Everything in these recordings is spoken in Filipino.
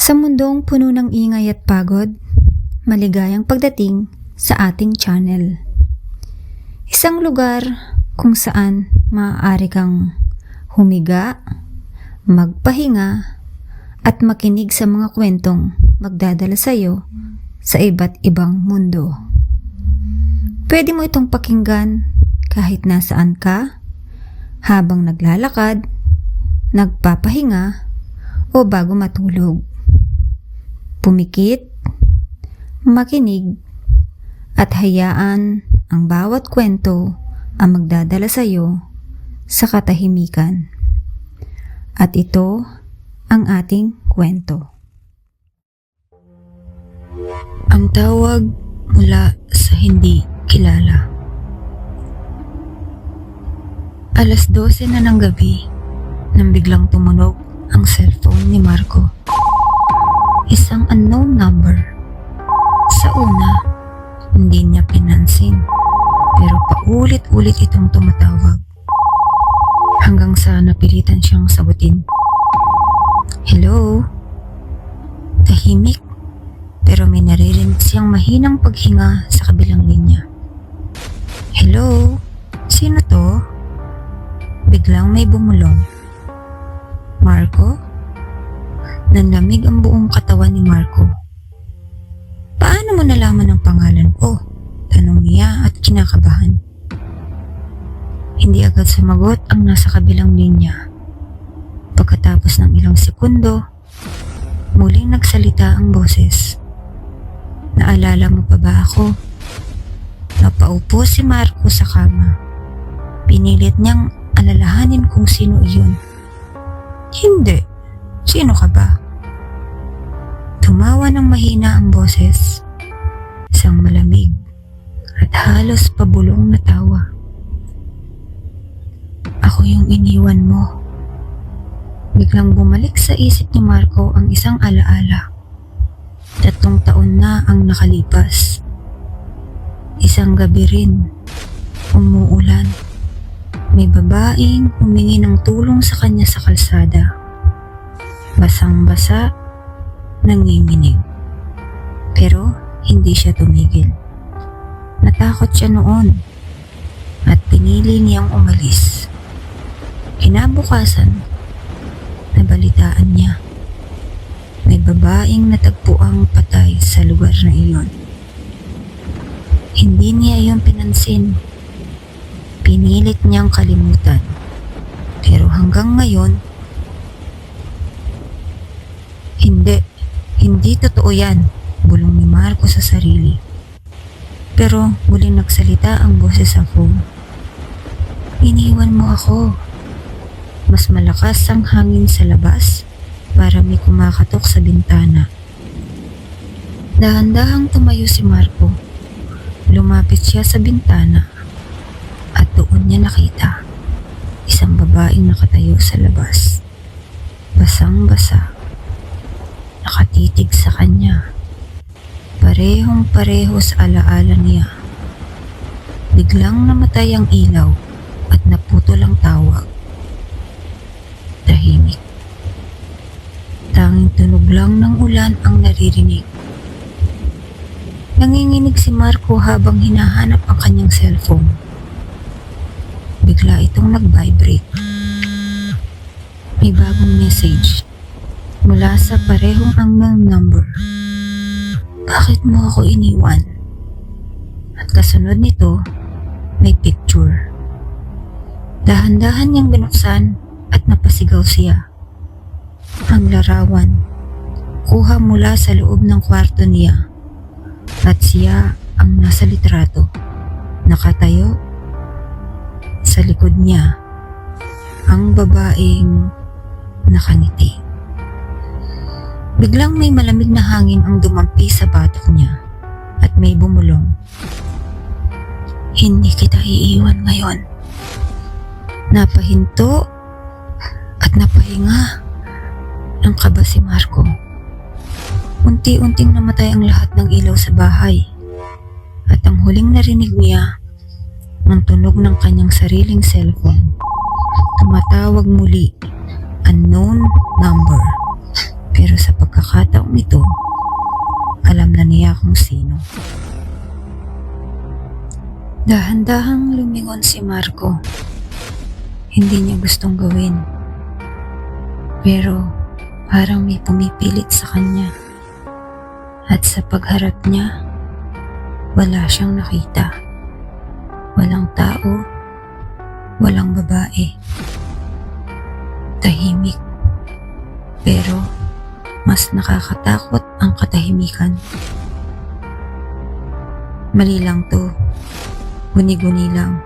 Sa mundong puno ng ingay at pagod, maligayang pagdating sa ating channel. Isang lugar kung saan maaari kang humiga, magpahinga, at makinig sa mga kwentong magdadala sa iyo sa iba't ibang mundo. Pwede mo itong pakinggan kahit nasaan ka, habang naglalakad, nagpapahinga, o bago matulog. Pumikit, makinig, at hayaan ang bawat kwento ang magdadala sa iyo sa katahimikan. At ito ang ating kwento. Ang tawag mula sa hindi kilala. Alas 12 na ng gabi nang biglang tumunog ang cellphone ni Marco. Isang unknown number. Sa una, hindi niya pinansin, pero paulit-ulit itong tumatawag. Hanggang sa napilitan siyang sagutin. Hello? Tahimik, pero may naririnig siyang mahinang paghinga sa kabilang linya. Hello? Sino to? Biglang may bumulong. Marco? Nanlamig ang buong katawan ni Marco. Paano mo nalaman ang pangalan ko? Tanong niya at kinakabahan. Hindi agad sumagot ang nasa kabilang linya. Pagkatapos ng ilang sekundo, muling nagsalita ang boses. Naalala mo pa ba ako? Napaupo si Marco sa kama. Pinilit niyang alalahanin kung sino iyon. Hindi. Sino ka ba? Tumawa ng mahina ang boses. Isang malamig at halos pabulong na tawa. Ako yung iniwan mo. Biglang bumalik sa isip ni Marco ang isang alaala. 3 taon na ang nakalipas. Isang gabi rin, umuulan. May babaeng humingi ng tulong sa kanya sa kalsada. Basang-basa, nanginginig. Pero hindi siya tumigil. Natakot siya noon at pinili niyang umalis. Kinabukasan, nabalitaan niya. May babaeng natagpuang patay sa lugar na iyon. Hindi niya iyon pinansin. Pinilit niyang kalimutan. Pero hanggang ngayon, Hindi totoo yan, bulong ni Marco sa sarili. Pero muling nagsalita ang boses sa phone. Iniwan mo ako. Mas malakas ang hangin sa labas para may kumakatok sa bintana. Dahan-dahang tumayo si Marco. Lumapit siya sa bintana at doon niya nakita isang babaeng nakatayo sa labas. Basang-basa. Nakatitig sa kanya. Parehong-pareho sa alaala niya. Biglang namatay ang ilaw at naputol ang tawag. Tahimik. Tanging tunog lang ng ulan ang naririnig. Nanginginig si Marco habang hinahanap ang kanyang cellphone. Bigla itong nag-vibrate. May bagong message mula sa parehong unknown number. Bakit mo ako iniwan? At kasunod nito, may picture. Dahan-dahan niyang binuksan at napasigaw siya. Ang larawan, kuha mula sa loob ng kwarto niya. At siya ang nasa litrato. Nakatayo sa likod niya ang babaeng nakangiti. Biglang may malamig na hangin ang dumampi sa batok niya at may bumulong. Hindi kita iiwan ngayon. Napahinto at napahinga ng kaba si Marco. Unti-unting namatay ang lahat ng ilaw sa bahay at ang huling narinig niya ng tunog ng kanyang sariling cellphone. Tumatawag muli, unknown number. Pero sa pagkakataong Dahan-dahang lumingon si Marco. Hindi niya gustong gawin. Pero parang may pumipilit sa kanya. At sa pagharap niya, wala siyang nakita. Walang tao, walang babae. Tahimik. Pero mas nakakatakot ang katahimikan. Mali lang to. Guni-guni lang.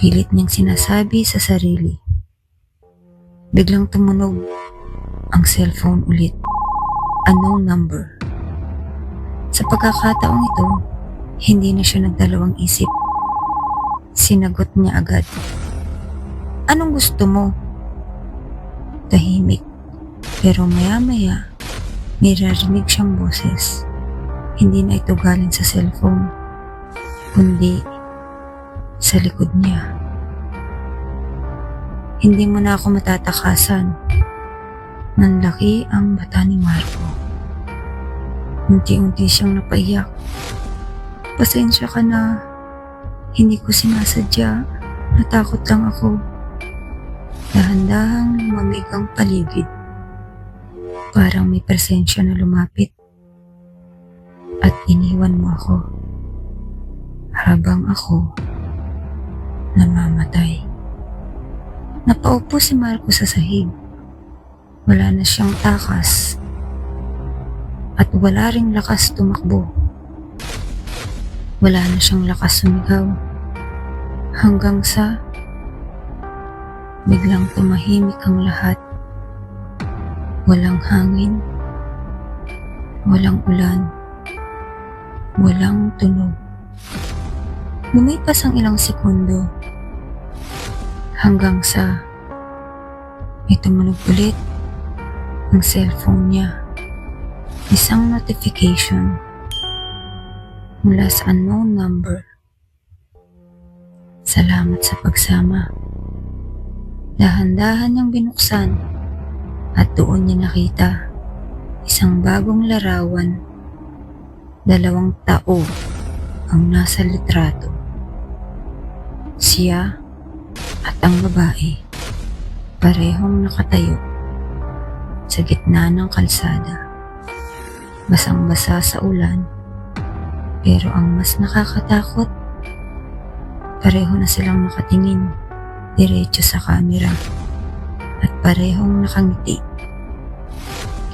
Pilit niyang sinasabi sa sarili. Biglang tumunog ang cellphone ulit. Unknown number. Sa pagkakataong ito, hindi na siya nagdalawang isip. Sinagot niya agad. Anong gusto mo? Tahimik. Pero maya-maya, may narinig siyang boses. Hindi na ito galing sa cellphone, kundi sa likod niya. Hindi mo na ako matatakasan. Nanlaki ang mata ni Marco. Unti-unti siyang napaiyak. Pasensya ka na. Hindi ko sinasadya. Natakot lang ako. Dahan-dahang lumamig ang paligid. Parang may presensya na lumapit. At iniwan mo ako. Habang ako namamatay. Napaupo si Marco sa sahig. Wala na siyang takas. At wala ring lakas tumakbo. Wala na siyang lakas sumigaw. Hanggang sa biglang tumahimik ang lahat. Walang hangin. Walang ulan. Walang tunog. Lumipas ang ilang segundo. Hanggang sa may tumunog ulit ang cellphone niya. Isang notification mula sa unknown number. Salamat sa pagsama. Dahan-dahan niyang binuksan at doon niya nakita isang bagong larawan. 2 tao ang nasa litrato. Siya at ang babae parehong nakatayo sa gitna ng kalsada. Basang-basa sa ulan, pero ang mas nakakatakot, pareho na silang nakatingin diretso sa camera at parehong nakangiti.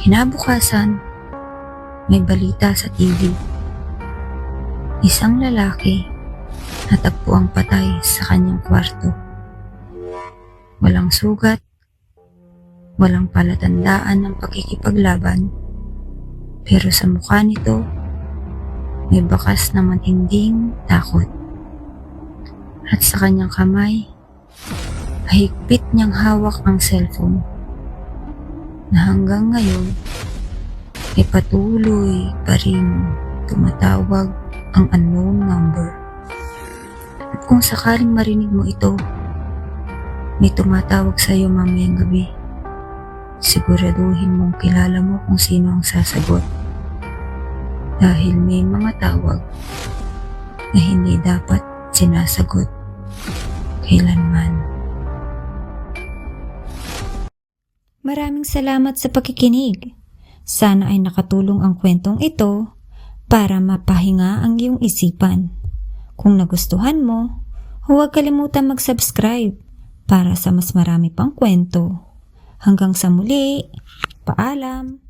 Kinabukasan, may balita sa TV. Isang lalaki natagpo ang patay sa kanyang kwarto. Walang sugat, walang palatandaan ng pakikipaglaban, pero sa mukha nito, may bakas na matinding takot. At sa kanyang kamay, higpit niyang hawak ang cellphone na hanggang ngayon ay patuloy pa rin tumatawag ang unknown number. At kung sakaling marinig mo ito, may tumatawag sa iyo mamayang gabi, siguraduhin mong kilala mo kung sino ang sasagot. Dahil may mga tawag na hindi dapat sinasagot kailanman. Maraming salamat sa pakikinig. Sana ay nakatulong ang kwentong ito para mapahinga ang iyong isipan. Kung nagustuhan mo, huwag kalimutan mag-subscribe para sa mas marami pang kwento. Hanggang sa muli, paalam!